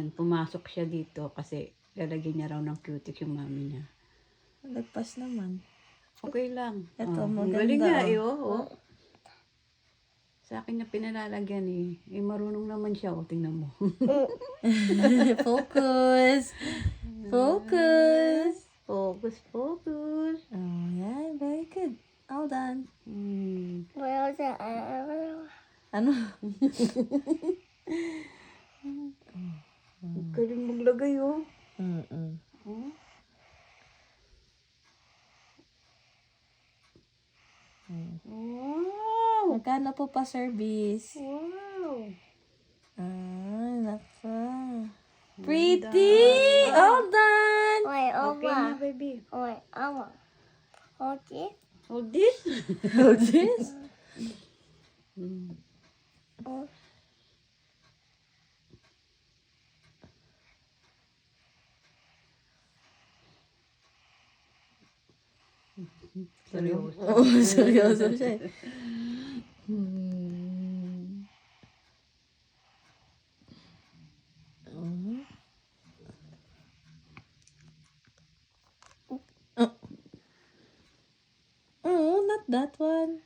Yan, pumasok siya dito kasi lalagyan niya raw ng cutic yung mami niya. Lagpas naman. Okay lang. Ito, Ang maganda, galing nga eh, oh. oh. Sa akin na pinalalagyan eh. Eh, marunong naman siya, oh. Tingnan mo. Focus. Focus. Focus, focus. Oh, yeah, very good. All done. Ano? Galing maglagay, oh. Mm-mm. Oh. Wow! Magkano po pa service? Wow! Ah, naka. Pretty! All done! Okay na, baby. Okay. Hold this. Hold this. Seryoso. Oh, seryoso siya. Oh, not that one.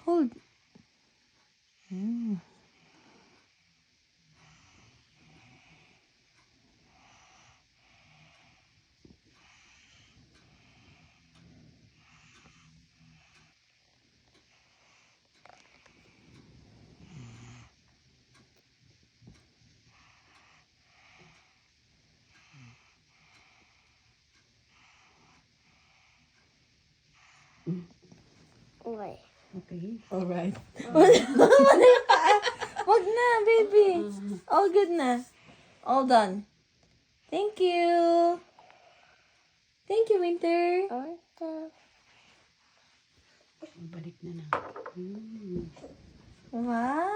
Hold. Okay. Alright. Wag na, baby. All good na. All done. Thank you. Thank you, Winter. Balik na na. Wow.